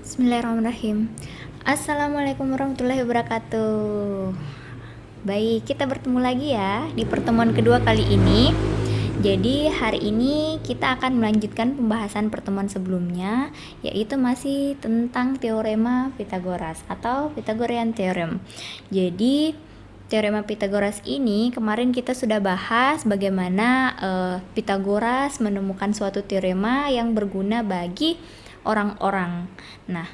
Bismillahirrahmanirrahim. Assalamualaikum warahmatullahi wabarakatuh. Baik, kita bertemu lagi ya di pertemuan kedua kali ini. Jadi hari ini kita akan melanjutkan pembahasan pertemuan sebelumnya, yaitu masih tentang teorema Pythagoras atau Pythagorean Theorem. Jadi teorema Pythagoras ini kemarin kita sudah bahas bagaimana Pythagoras menemukan suatu teorema yang berguna bagi orang-orang. Nah,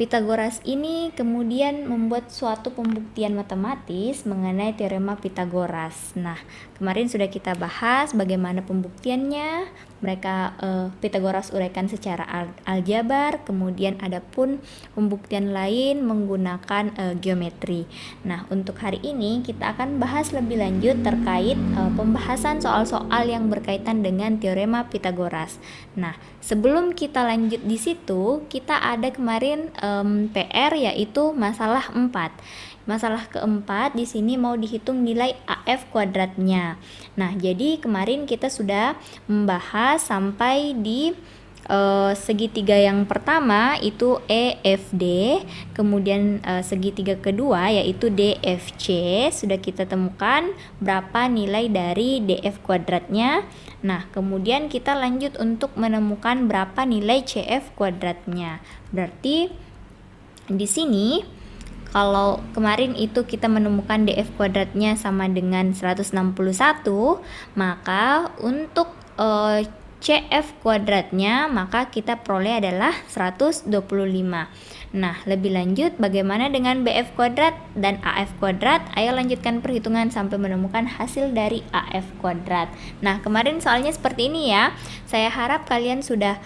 Pythagoras ini kemudian membuat suatu pembuktian matematis mengenai teorema Pythagoras. Nah, kemarin sudah kita bahas bagaimana pembuktiannya. Mereka Pythagoras uraikan secara aljabar, kemudian ada pun pembuktian lain menggunakan geometri. Nah, untuk hari ini kita akan bahas lebih lanjut terkait pembahasan soal-soal yang berkaitan dengan teorema Pythagoras. Nah, sebelum kita lanjut di situ, kita ada kemarin PR yaitu masalah 4. Masalah keempat di sini mau dihitung nilai AF kuadratnya. Nah, jadi kemarin kita sudah membahas sampai di segitiga yang pertama itu EFD, kemudian segitiga kedua yaitu DFC sudah kita temukan berapa nilai dari DF kuadratnya. Nah, kemudian kita lanjut untuk menemukan berapa nilai CF kuadratnya. Berarti di sini kalau kemarin itu kita menemukan DF kuadratnya sama dengan 161, maka untuk CF kuadratnya maka kita peroleh adalah 125. Nah, lebih lanjut bagaimana dengan BF kuadrat dan AF kuadrat? Ayo lanjutkan perhitungan sampai menemukan hasil dari AF kuadrat. Nah, kemarin soalnya seperti ini ya. Saya harap kalian sudah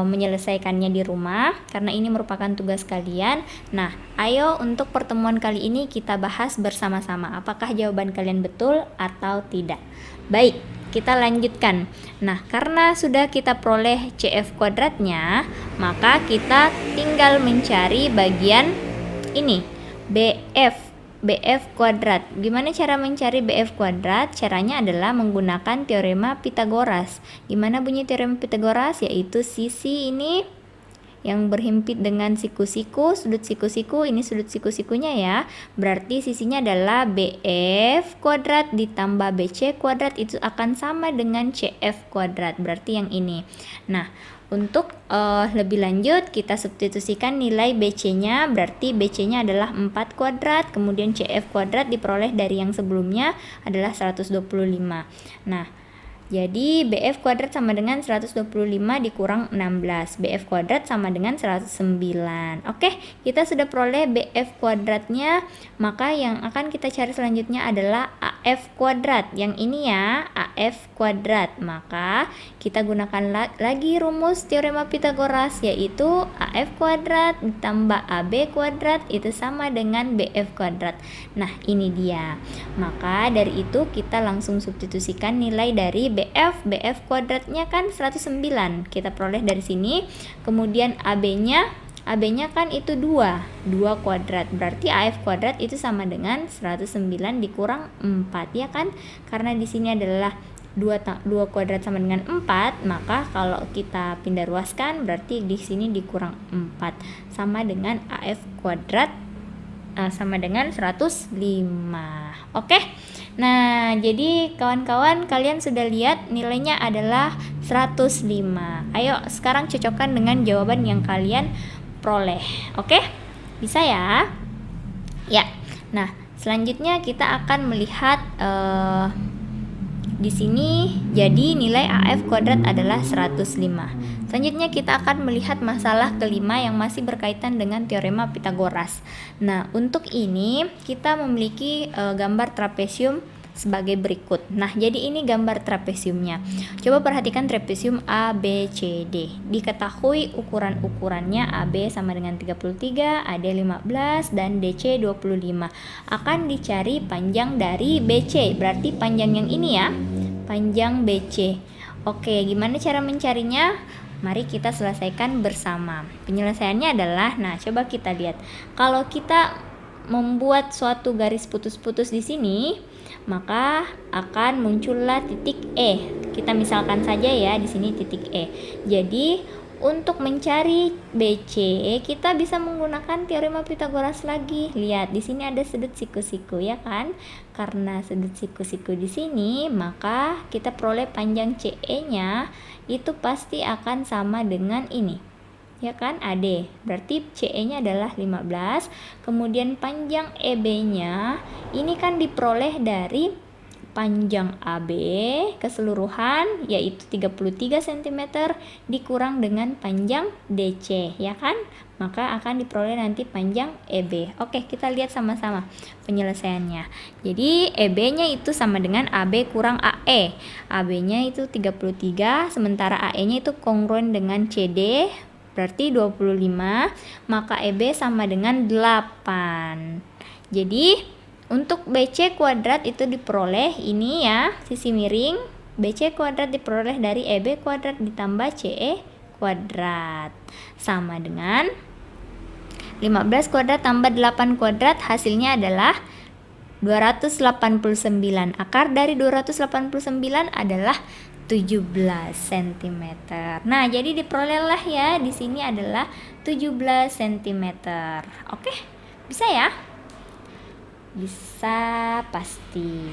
menyelesaikannya di rumah karena ini merupakan tugas kalian. Nah, ayo untuk pertemuan kali ini kita bahas bersama-sama apakah jawaban kalian betul atau tidak. Baik, kita lanjutkan. Nah, karena sudah kita peroleh CF kuadratnya, maka kita tinggal mencari bagian ini, BF kuadrat. Gimana cara mencari BF kuadrat? Caranya adalah menggunakan teorema Pythagoras. Gimana bunyi teorema Pythagoras? Yaitu sisi ini yang berhimpit dengan siku-siku, sudut siku-siku, ini sudut siku-sikunya ya. Berarti sisinya adalah BF kuadrat ditambah BC kuadrat itu akan sama dengan CF kuadrat. Berarti yang ini. Nah, untuk lebih lanjut kita substitusikan nilai BC-nya, berarti BC-nya adalah 4 kuadrat, kemudian CF kuadrat diperoleh dari yang sebelumnya adalah 125. Nah, jadi BF kuadrat sama dengan 125 dikurang 16. BF kuadrat sama dengan 109. Oke, kita sudah peroleh BF kuadratnya, maka yang akan kita cari selanjutnya adalah AF kuadrat. Yang ini ya, AF kuadrat. Maka kita gunakan lagi rumus teorema Pythagoras, yaitu AF kuadrat ditambah AB kuadrat itu sama dengan BF kuadrat. Nah, ini dia. Maka dari itu kita langsung substitusikan nilai dari BF kuadratnya kan 109 kita peroleh dari sini, kemudian AB-nya kan itu 2 kuadrat, berarti AF kuadrat itu sama dengan 109 dikurang 4 ya kan, karena di sini adalah 2 kuadrat sama dengan 4, maka kalau kita pindah ruaskan berarti di sini dikurang 4 sama dengan AF kuadrat sama dengan 105. Oke. Nah, jadi kawan-kawan kalian sudah lihat nilainya adalah 105. Ayo sekarang cocokkan dengan jawaban yang kalian peroleh. Oke? Bisa ya? Ya. Nah, selanjutnya kita akan melihat di sini jadi nilai AF kuadrat adalah 105. Selanjutnya kita akan melihat masalah kelima yang masih berkaitan dengan teorema Pythagoras. Nah, untuk ini kita memiliki gambar trapesium sebagai berikut. Nah, jadi ini gambar trapesiumnya. Coba perhatikan trapesium A, B, C, D. Diketahui ukuran-ukurannya AB sama dengan 33, AD 15, dan DC 25. Akan dicari panjang dari BC, berarti panjang yang ini ya, panjang BC. Oke, gimana cara mencarinya? Mari kita selesaikan bersama. Penyelesaiannya adalah, nah coba kita lihat. Kalau kita membuat suatu garis putus-putus di sini, maka akan muncullah titik E. Kita misalkan saja ya di sini titik E. Jadi untuk mencari BC, kita bisa menggunakan teorema Pitagoras lagi. Lihat, di sini ada sudut siku-siku ya kan? Karena sudut siku-siku di sini, maka kita peroleh panjang CE-nya itu pasti akan sama dengan ini. Ya kan? AD. Berarti CE-nya adalah 15. Kemudian panjang EB-nya ini kan diperoleh dari panjang AB keseluruhan yaitu 33 cm dikurang dengan panjang DC ya kan, maka akan diperoleh nanti panjang EB. Oke, kita lihat sama-sama penyelesaiannya. Jadi EB nya itu sama dengan AB kurang AE. AB nya itu 33, sementara AE nya itu kongruen dengan CD berarti 25, maka EB sama dengan 8. Jadi untuk BC kuadrat itu diperoleh ini ya, sisi miring. BC kuadrat diperoleh dari EB kuadrat ditambah CE kuadrat. Sama dengan 15 kuadrat tambah 8 kuadrat, hasilnya adalah 289. Akar dari 289 adalah 17 cm. Nah, jadi diperolehlah ya, di sini adalah 17 cm. Oke, bisa ya? Bisa pasti.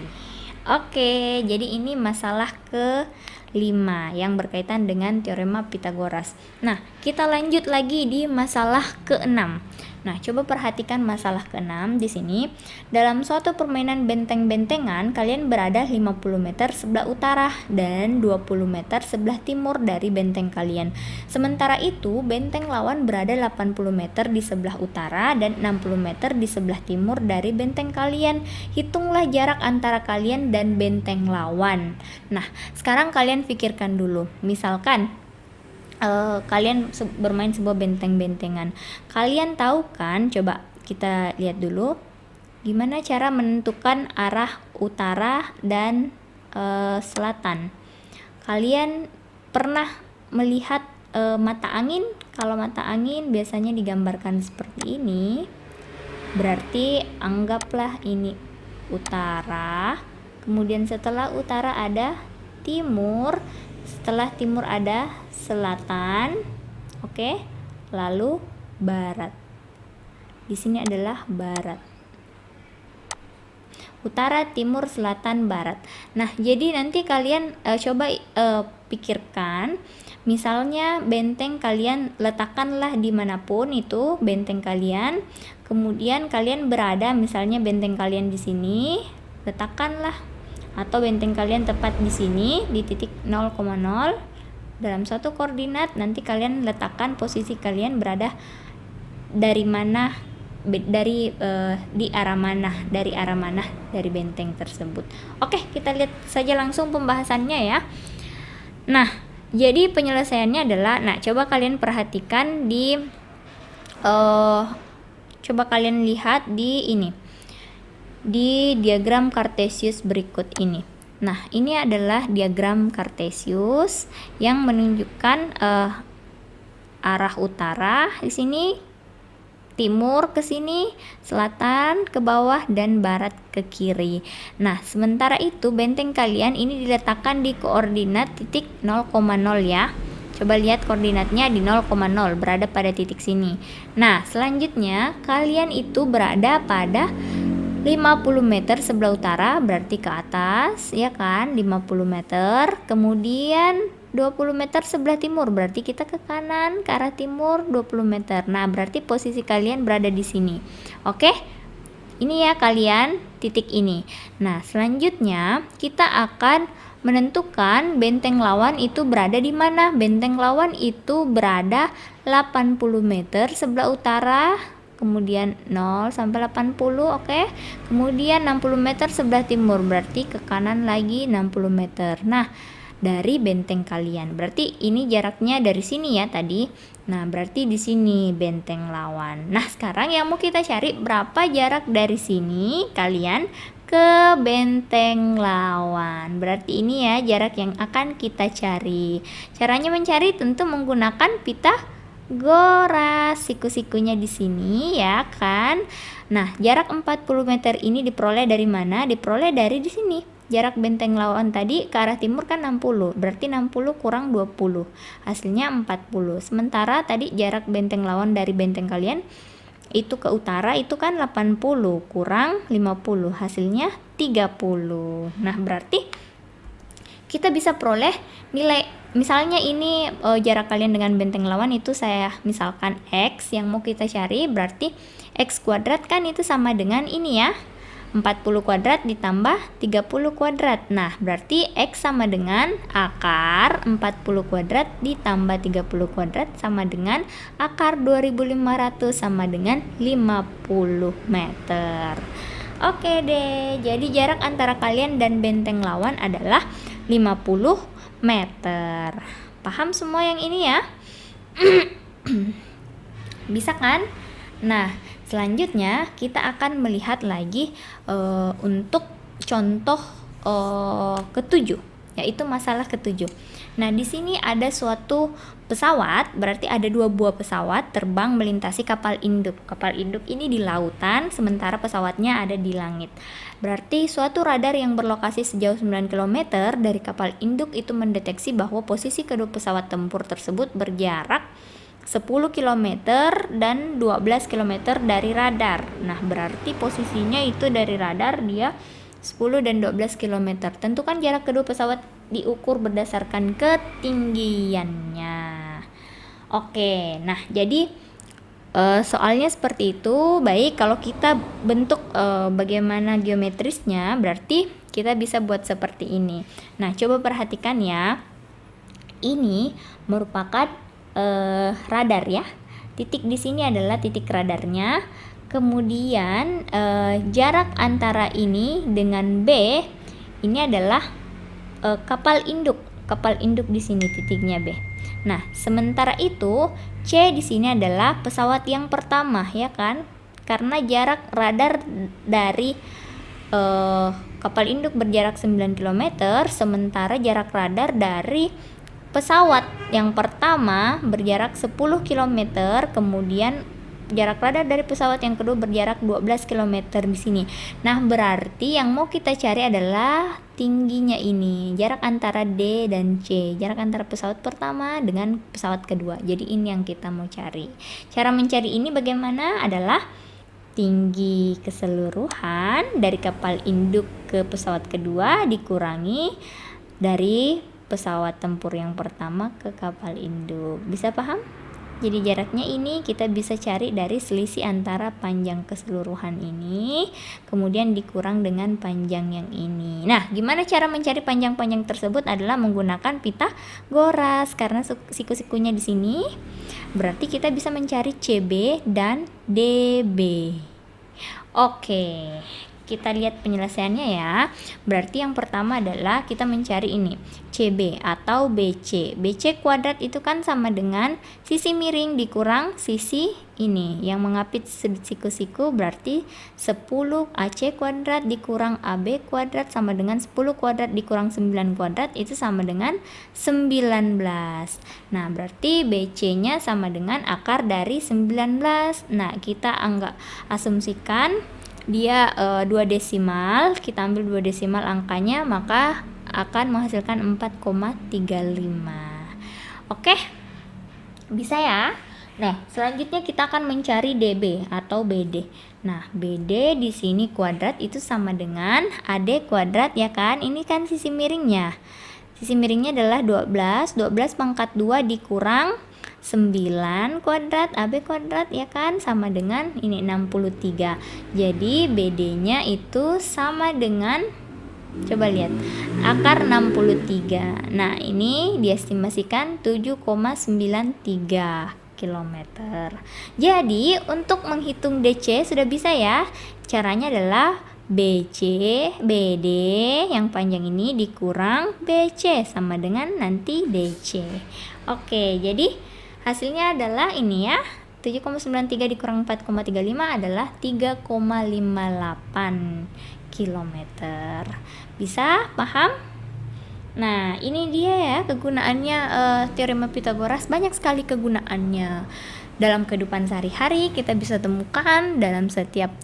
Oke, jadi ini masalah ke-5 yang berkaitan dengan teorema Pitagoras. Nah, kita lanjut lagi di masalah ke-6. Nah, coba perhatikan masalah ke-6 di sini. Dalam suatu permainan benteng-bentengan, kalian berada 50 meter sebelah utara dan 20 meter sebelah timur dari benteng kalian. Sementara itu, benteng lawan berada 80 meter di sebelah utara dan 60 meter di sebelah timur dari benteng kalian. Hitunglah jarak antara kalian dan benteng lawan. Nah, sekarang kalian pikirkan dulu. Misalkan kalian bermain sebuah benteng-bentengan. Kalian tahu kan? Coba kita lihat dulu gimana cara menentukan arah utara dan selatan. Kalian pernah melihat mata angin? Kalau mata angin biasanya digambarkan seperti ini. Berarti anggaplah ini utara. Kemudian setelah utara ada timur. Setelah timur ada selatan, oke, lalu barat. Di sini adalah barat. Utara, timur, selatan, barat. Nah, jadi nanti kalian coba pikirkan, misalnya benteng kalian letakkanlah dimanapun itu benteng kalian. Kemudian kalian berada, misalnya benteng kalian di sini, letakkanlah, atau benteng kalian tepat di sini di titik 0,0 dalam suatu koordinat. Nanti kalian letakkan posisi kalian berada dari mana, dari di arah mana, dari arah mana dari benteng tersebut. Oke, kita lihat saja langsung pembahasannya ya. Nah, jadi penyelesaiannya adalah, nah coba kalian perhatikan di coba kalian lihat di ini, di diagram Cartesius berikut ini. Nah, ini adalah diagram Cartesius yang menunjukkan arah utara di sini, timur ke sini, selatan ke bawah, dan barat ke kiri. Nah, sementara itu benteng kalian ini diletakkan di koordinat titik 0,0 ya. Coba lihat koordinatnya di 0,0, berada pada titik sini. Nah, selanjutnya kalian itu berada pada 50 meter sebelah utara, berarti ke atas ya kan, 50 meter. Kemudian 20 meter sebelah timur, berarti kita ke kanan ke arah timur 20 meter. Nah, berarti posisi kalian berada di sini. Oke? Ini ya kalian, titik ini. Nah, selanjutnya kita akan menentukan benteng lawan itu berada di mana. Benteng lawan itu berada 80 meter sebelah utara, kemudian 0 sampai 80, oke. Kemudian 60 meter sebelah timur, berarti ke kanan lagi 60 meter. Nah, dari benteng kalian. Berarti ini jaraknya dari sini ya tadi. Nah, berarti di sini benteng lawan. Nah, sekarang yang mau kita cari berapa jarak dari sini kalian ke benteng lawan. Berarti ini ya jarak yang akan kita cari. Caranya mencari tentu menggunakan Pitagoras, siku-sikunya di sini ya kan. Nah, jarak 40 meter ini diperoleh dari mana? Diperoleh dari di sini. jarak benteng lawan tadi ke arah timur kan 60, berarti 60 kurang 20, hasilnya 40. Sementara tadi jarak benteng lawan dari benteng kalian itu ke utara itu kan 80 kurang 50, hasilnya 30. Nah, berarti kita bisa peroleh nilai, misalnya ini jarak kalian dengan benteng lawan itu saya misalkan X yang mau kita cari, berarti X kuadrat kan itu sama dengan ini ya, 40 kuadrat ditambah 30 kuadrat. Nah, berarti X sama dengan akar 40 kuadrat ditambah 30 kuadrat sama dengan akar 2500 sama dengan 50 meter. Oke deh, jadi jarak antara kalian dan benteng lawan adalah 50 meter. Paham semua yang ini ya? Bisa kan? Nah, selanjutnya kita akan melihat lagi untuk contoh ketujuh, yaitu masalah ketujuh. Nah, di sini ada suatu pesawat, berarti ada 2 buah pesawat terbang melintasi kapal induk. Kapal induk ini di lautan, sementara pesawatnya ada di langit. Berarti suatu radar yang berlokasi sejauh 9 km dari kapal induk itu mendeteksi bahwa posisi kedua pesawat tempur tersebut berjarak 10 km dan 12 km dari radar. Nah, berarti posisinya itu dari radar dia 10 dan 12 km. Tentukan jarak kedua pesawat diukur berdasarkan ketinggiannya. Oke, nah jadi soalnya seperti itu. Baik, kalau kita bentuk bagaimana geometrisnya, berarti kita bisa buat seperti ini. Nah, coba perhatikan ya. Ini merupakan radar ya. Titik di sini adalah titik radarnya. Kemudian jarak antara ini dengan B ini adalah kapal induk. Kapal induk di sini titiknya B. Nah, sementara itu C di sini adalah pesawat yang pertama ya kan? Karena jarak radar dari kapal induk berjarak 9 km, sementara jarak radar dari pesawat yang pertama berjarak 10 km, kemudian jarak radar dari pesawat yang kedua berjarak 12 km di sini. Nah, berarti yang mau kita cari adalah tingginya ini, jarak antara D dan C, jarak antara pesawat pertama dengan pesawat kedua. Jadi ini yang kita mau cari. Cara mencari ini bagaimana? Adalah tinggi keseluruhan dari kapal induk ke pesawat kedua dikurangi dari pesawat tempur yang pertama ke kapal induk. Bisa paham? Jadi jaraknya ini kita bisa cari dari selisih antara panjang keseluruhan ini kemudian dikurang dengan panjang yang ini. Nah, gimana cara mencari panjang-panjang tersebut adalah menggunakan Pitagoras, karena siku-sikunya di sini. Berarti kita bisa mencari CB dan DB. Oke, kita lihat penyelesaiannya ya. Berarti yang pertama adalah kita mencari ini CB atau BC. BC kuadrat itu kan sama dengan sisi miring dikurang sisi ini yang mengapit siku-siku, berarti 10 AC kuadrat dikurang AB kuadrat sama dengan 10 kuadrat dikurang 9 kuadrat itu sama dengan 19. Nah, berarti BC nya sama dengan akar dari 19. Nah, kita asumsikan dia 2 desimal, kita ambil 2 desimal angkanya, maka akan menghasilkan 4,35. Oke, bisa ya. Nah, selanjutnya kita akan mencari DB atau BD. Nah, BD di sini kuadrat itu sama dengan AD kuadrat ya kan? Ini kan sisi miringnya. Sisi miringnya adalah 12 pangkat 2 dikurang 9 kuadrat AB kuadrat ya kan, sama dengan ini 63. Jadi BD-nya itu sama dengan, coba lihat, akar 63. Nah, ini diestimasikan 7,93 km. Jadi untuk menghitung DC sudah bisa ya. Caranya adalah BC, BD yang panjang ini dikurang BC sama dengan nanti DC. Oke, jadi hasilnya adalah ini ya, 7,93 dikurang 4,35 adalah 3,58 km. Bisa paham? Nah, ini dia ya kegunaannya teorema Pitagoras. Banyak sekali kegunaannya. Dalam kehidupan sehari-hari kita bisa temukan dalam setiap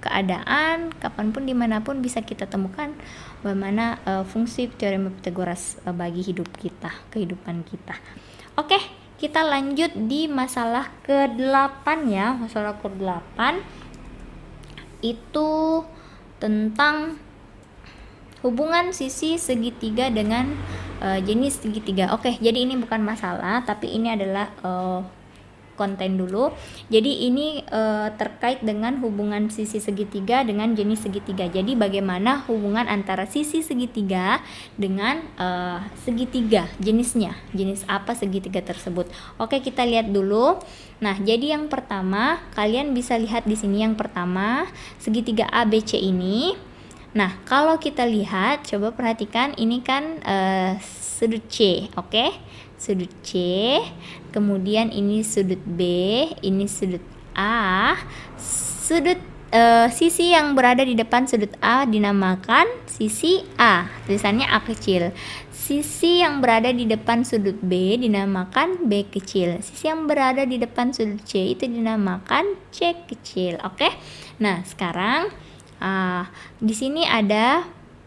keadaan, kapanpun dimanapun bisa kita temukan bagaimana fungsi teorema Pythagoras bagi hidup kita, kehidupan kita. Oke, kita lanjut di masalah ke-8 ya. Masalah ke-8 itu tentang hubungan sisi segitiga dengan jenis segitiga. Oke, jadi ini bukan masalah, tapi ini adalah konten dulu. Jadi ini terkait dengan hubungan sisi segitiga dengan jenis segitiga. Jadi bagaimana hubungan antara sisi segitiga dengan segitiga, jenisnya, jenis apa segitiga tersebut. Oke, kita lihat dulu. Nah, jadi yang pertama, kalian bisa lihat di sini yang pertama, segitiga ABC ini. Nah, kalau kita lihat, coba perhatikan, ini kan sudut C, oke? Sudut C, kemudian ini sudut B, ini sudut A. Sisi yang berada di depan sudut A dinamakan sisi A, tulisannya A kecil. Sisi yang berada di depan sudut B dinamakan B kecil. Sisi yang berada di depan sudut C itu dinamakan C kecil, oke? Nah, sekarang di sini ada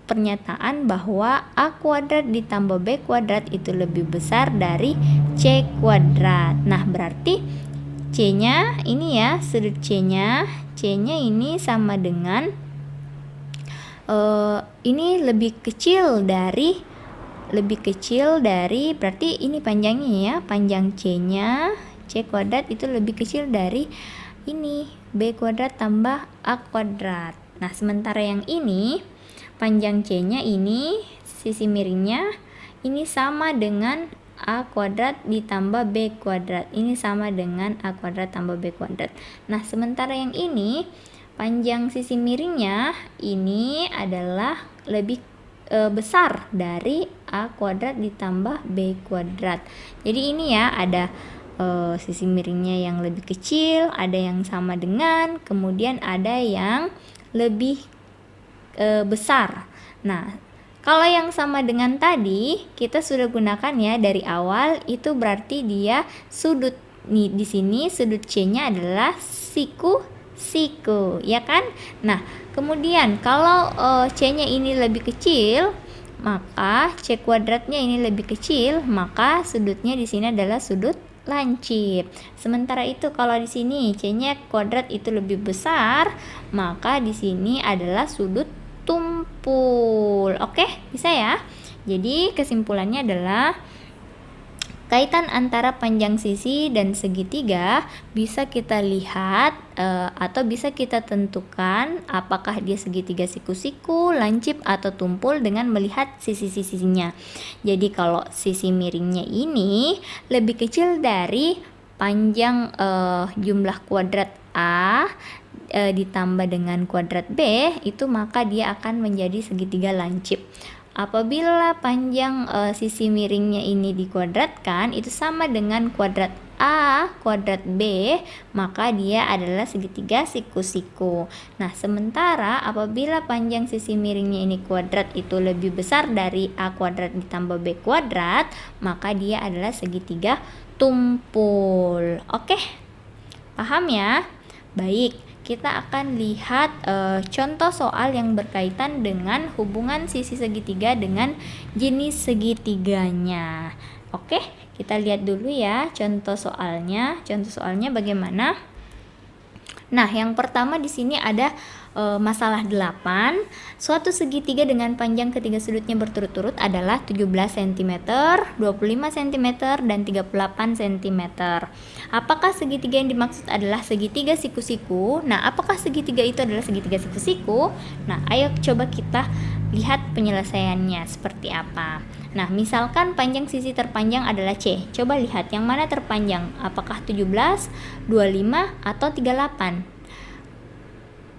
pernyataan bahwa A kuadrat ditambah B kuadrat itu lebih besar dari C kuadrat. Nah, berarti C-nya ini ya, sudut C-nya ini sama dengan ini lebih kecil dari berarti ini panjangnya ya, panjang C-nya, C kuadrat itu lebih kecil dari ini B kuadrat tambah A kuadrat. Nah, sementara yang ini panjang C-nya ini, sisi miringnya ini sama dengan A kuadrat ditambah B kuadrat. Ini sama dengan A kuadrat tambah B kuadrat. Nah, sementara yang ini panjang sisi miringnya ini adalah lebih besar dari A kuadrat ditambah B kuadrat. Jadi ini ya, ada sisi miringnya yang lebih kecil, ada yang sama dengan, kemudian ada yang lebih besar. Nah, kalau yang sama dengan tadi kita sudah gunakan ya dari awal, itu berarti dia sudut nih, di sini sudut C-nya adalah siku, ya kan? Nah, kemudian kalau C-nya ini lebih kecil, maka C kuadratnya ini lebih kecil, maka sudutnya di sini adalah sudut lancip. Sementara itu kalau di sini C-nya kuadrat itu lebih besar, maka di sini adalah sudut tumpul. Oke, bisa ya? Jadi kesimpulannya adalah kaitan antara panjang sisi dan segitiga bisa kita lihat atau bisa kita tentukan apakah dia segitiga siku-siku, lancip atau tumpul dengan melihat sisi-sisinya. Jadi kalau sisi miringnya ini lebih kecil dari panjang jumlah kuadrat A ditambah dengan kuadrat B, itu maka dia akan menjadi segitiga lancip. Apabila panjang sisi miringnya ini dikuadratkan itu sama dengan kuadrat A kuadrat B, maka dia adalah segitiga siku-siku. Nah, sementara apabila panjang sisi miringnya ini kuadrat itu lebih besar dari A kuadrat ditambah B kuadrat, maka dia adalah segitiga tumpul. Oke, paham ya? Baik. Kita akan lihat contoh soal yang berkaitan dengan hubungan sisi segitiga dengan jenis segitiganya. Oke, kita lihat dulu ya contoh soalnya. Contoh soalnya bagaimana? Nah, yang pertama di sini ada masalah 8. Suatu segitiga dengan panjang ketiga sudutnya berturut-turut adalah 17 cm, 25 cm, dan 38 cm. Apakah segitiga yang dimaksud adalah segitiga siku-siku? Nah, apakah segitiga itu adalah segitiga siku-siku? Nah, ayo coba kita lihat penyelesaiannya seperti apa. Nah, misalkan panjang sisi terpanjang adalah C. Coba lihat yang mana terpanjang, apakah 17, 25, atau 38?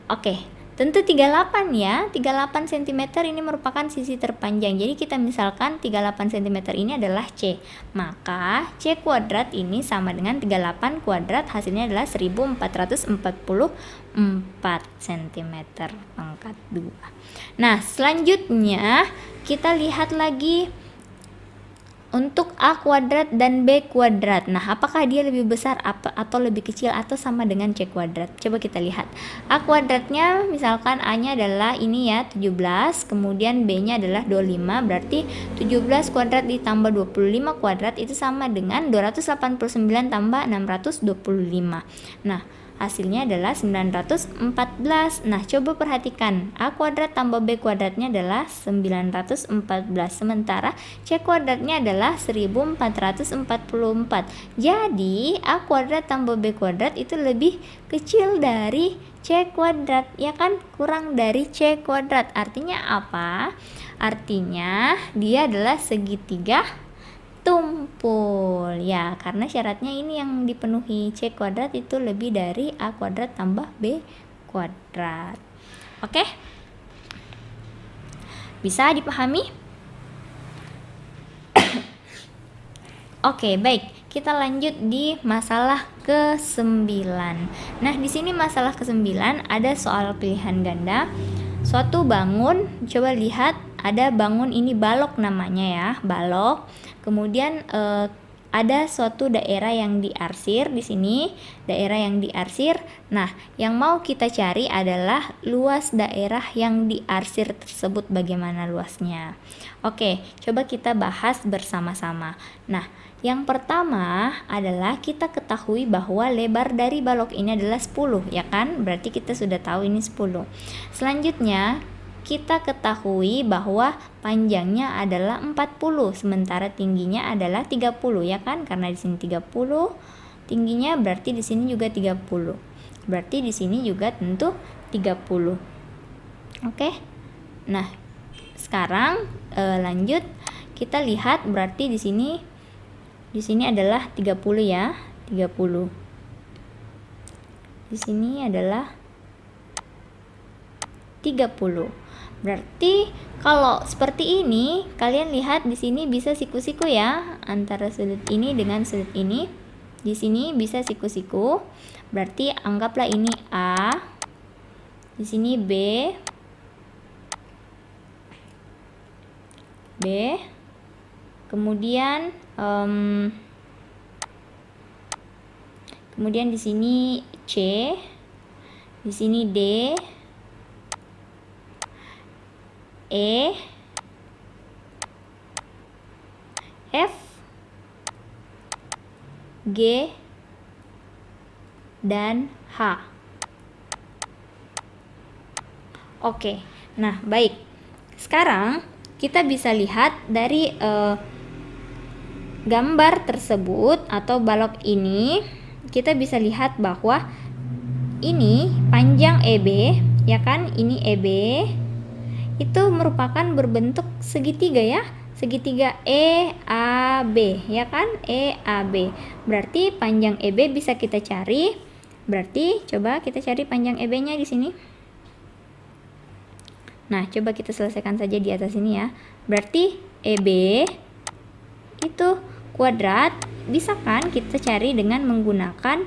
Oke, tentu 38 ya. 38 cm ini merupakan sisi terpanjang. Jadi kita misalkan 38 cm ini adalah C. Maka C kuadrat ini sama dengan 38 kuadrat, hasilnya adalah 1444 cm pangkat 2. Nah, selanjutnya kita lihat lagi untuk A kuadrat dan B kuadrat. Nah, apakah dia lebih besar atau lebih kecil atau sama dengan C kuadrat? Coba kita lihat. A kuadratnya misalkan A-nya adalah ini ya 17, kemudian B-nya adalah 25, berarti 17 kuadrat ditambah 25 kuadrat itu sama dengan 289 tambah 625. Nah, hasilnya adalah 914. Nah, coba perhatikan. A kuadrat tambah B kuadratnya adalah 914. Sementara C kuadratnya adalah 1444. Jadi, A kuadrat tambah B kuadrat itu lebih kecil dari C kuadrat. Ya kan? Kurang dari C kuadrat. Artinya apa? Artinya dia adalah segitiga tumpul ya, karena syaratnya ini yang dipenuhi, C kuadrat itu lebih dari A kuadrat tambah B kuadrat. Oke, bisa dipahami? Oke, baik, kita lanjut di masalah ke-9. Nah, di sini masalah ke-9 ada soal pilihan ganda. Suatu bangun, coba lihat, ada bangun ini balok namanya ya, balok. Kemudian ada suatu daerah yang diarsir di sini, daerah yang diarsir. Nah, yang mau kita cari adalah luas daerah yang diarsir tersebut, bagaimana luasnya. Oke, coba kita bahas bersama-sama. Nah, yang pertama adalah kita ketahui bahwa lebar dari balok ini adalah 10, ya kan? Berarti kita sudah tahu ini 10. Selanjutnya, kita ketahui bahwa panjangnya adalah 40, sementara tingginya adalah 30, ya kan? Karena di sini 30 tingginya, berarti di sini juga 30. Berarti di sini juga tentu 30. Oke. Nah, sekarang lanjut kita lihat, berarti di sini adalah 30 ya, 30. Di sini adalah 30. Berarti kalau seperti ini, kalian lihat di sini bisa siku-siku ya, antara sudut ini dengan sudut ini. Di sini bisa siku-siku. Berarti anggaplah ini A, di sini B, kemudian kemudian di sini C, di sini D, E, F, G, dan H. Oke, nah baik. Sekarang kita bisa lihat dari gambar tersebut atau balok ini, kita bisa lihat bahwa ini panjang EB, ya kan? Ini EB itu merupakan berbentuk segitiga ya, segitiga EAB, ya kan? EAB. Berarti panjang EB bisa kita cari. Berarti coba kita cari panjang EB-nya di sini. Nah, coba kita selesaikan saja di atas ini ya. Berarti EB itu kuadrat, bisa kan kita cari dengan menggunakan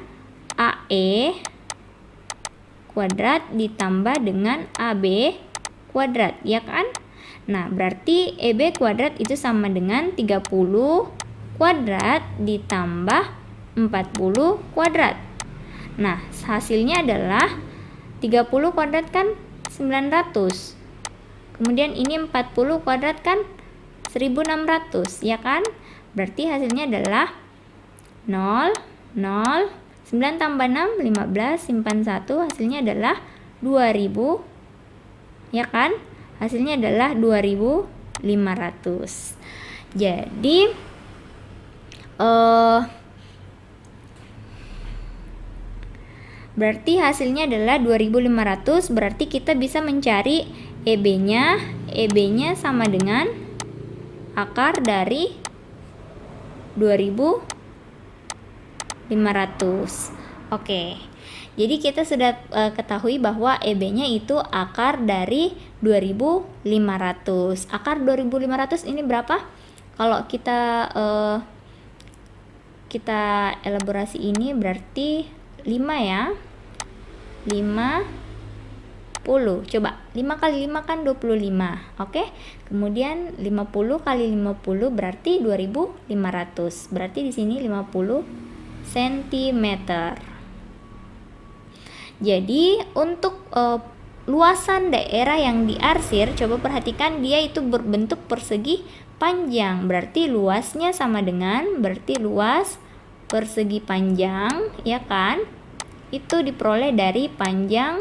AE kuadrat ditambah dengan AB kuadrat, ya kan? Nah, berarti EB kuadrat itu sama dengan 30 kuadrat ditambah 40 kuadrat. Nah, hasilnya adalah 30 kuadrat kan 900. Kemudian ini 40 kuadrat kan 1600, ya kan? Berarti hasilnya adalah 0, 0, 9 tambah 6, 15, simpan 1, hasilnya adalah 2000, ya kan? Hasilnya adalah 2500. Jadi berarti hasilnya adalah 2500. Berarti kita bisa mencari EB-nya. EB-nya sama dengan akar dari 2500. Oke. Jadi kita sudah ketahui bahwa EB-nya itu akar dari 2500. Akar 2500 ini berapa? Kalau kita elaborasi ini berarti 5 ya. 5 Coba 5 kali 5 kan 25. Oke. Kemudian 50 kali 50 berarti 2500. Berarti di sini 50 cm. Jadi untuk luasan daerah yang diarsir, coba perhatikan dia itu berbentuk persegi panjang. Berarti luasnya sama dengan luas persegi panjang, ya kan? Itu diperoleh dari panjang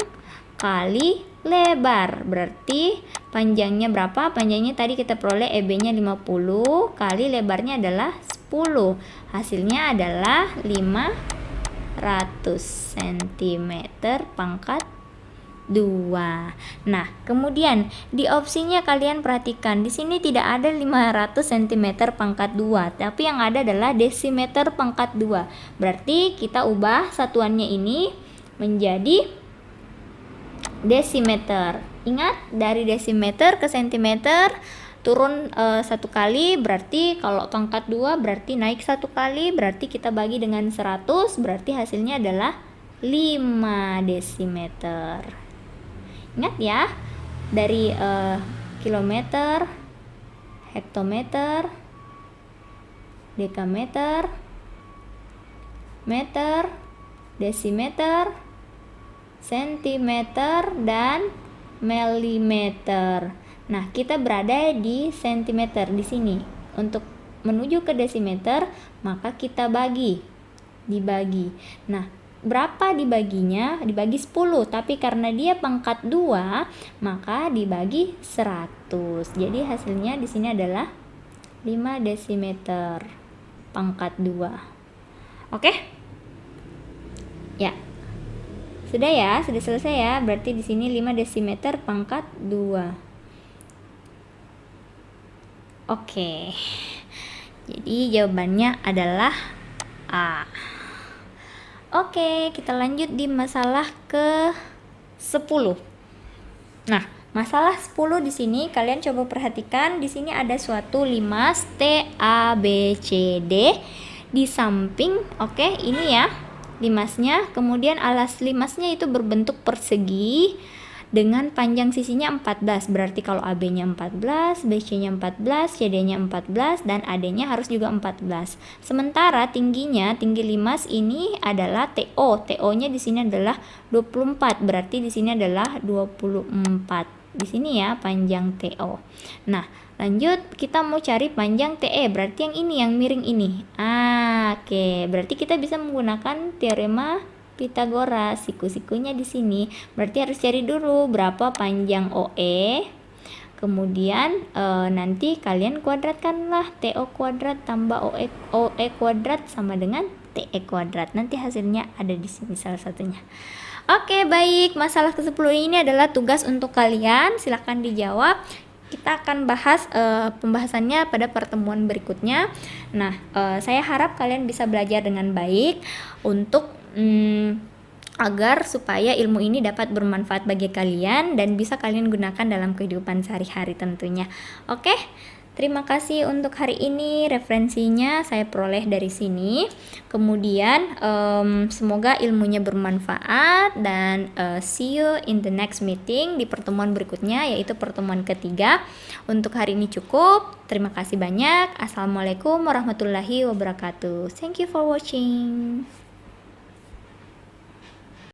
kali lebar. Berarti panjangnya berapa? Panjangnya tadi kita peroleh EB-nya 50 kali lebarnya adalah 10. Hasilnya adalah 500 cm pangkat 2. Nah, kemudian di opsinya kalian perhatikan, di sini tidak ada 500 cm pangkat 2, tapi yang ada adalah desimeter pangkat 2. Berarti kita ubah satuannya ini menjadi desimeter. Ingat, dari desimeter ke sentimeter turun 1 kali, berarti kalau pangkat 2 berarti naik 1 kali, berarti kita bagi dengan 100, berarti hasilnya adalah 5 desimeter. Ingat ya, dari kilometer, hektometer, dekameter, meter, desimeter, sentimeter, dan milimeter. Nah, kita berada di sentimeter di sini. Untuk menuju ke desimeter, maka kita dibagi. Nah, berapa dibaginya? Dibagi 10, tapi karena dia pangkat 2, maka dibagi 100. Jadi hasilnya di sini adalah 5 desimeter pangkat 2. Oke? Ya. Sudah ya, sudah selesai ya. Berarti di sini 5 desimeter pangkat 2. Oke. Jadi jawabannya adalah A. Oke, kita lanjut di masalah ke-10. Nah, masalah 10 di sini kalian coba perhatikan, di sini ada suatu limas T A B C D di samping, oke, ini ya limasnya. Kemudian alas limasnya itu berbentuk persegi dengan panjang sisinya 14. Berarti kalau AB-nya 14, BC-nya 14, CD-nya 14, dan AD-nya harus juga 14. Sementara tinggi limas ini adalah TO. TO-nya di sini adalah 24. Berarti di sini adalah 24. Di sini ya panjang TO. Nah, lanjut kita mau cari panjang TE. Berarti yang ini, yang miring ini. Oke. Berarti kita bisa menggunakan teorema Pitagoras. Siku-sikunya di sini. Berarti harus cari dulu berapa panjang OE. Kemudian nanti kalian kuadratkanlah, TO kuadrat tambah OE kuadrat sama dengan TE kuadrat. Nanti hasilnya ada di sini salah satunya. Oke, baik. Masalah ke-10 ini adalah tugas untuk kalian. Silahkan dijawab. Kita akan bahas pembahasannya pada pertemuan berikutnya. Nah, saya harap kalian bisa belajar dengan baik untuk agar supaya ilmu ini dapat bermanfaat bagi kalian dan bisa kalian gunakan dalam kehidupan sehari-hari tentunya. Oke, terima kasih untuk hari ini. Referensinya saya peroleh dari sini. Kemudian semoga ilmunya bermanfaat dan see you in the next meeting, di pertemuan berikutnya, yaitu pertemuan ketiga. Untuk hari ini cukup. Terima kasih banyak. Assalamualaikum warahmatullahi wabarakatuh. Thank you for watching.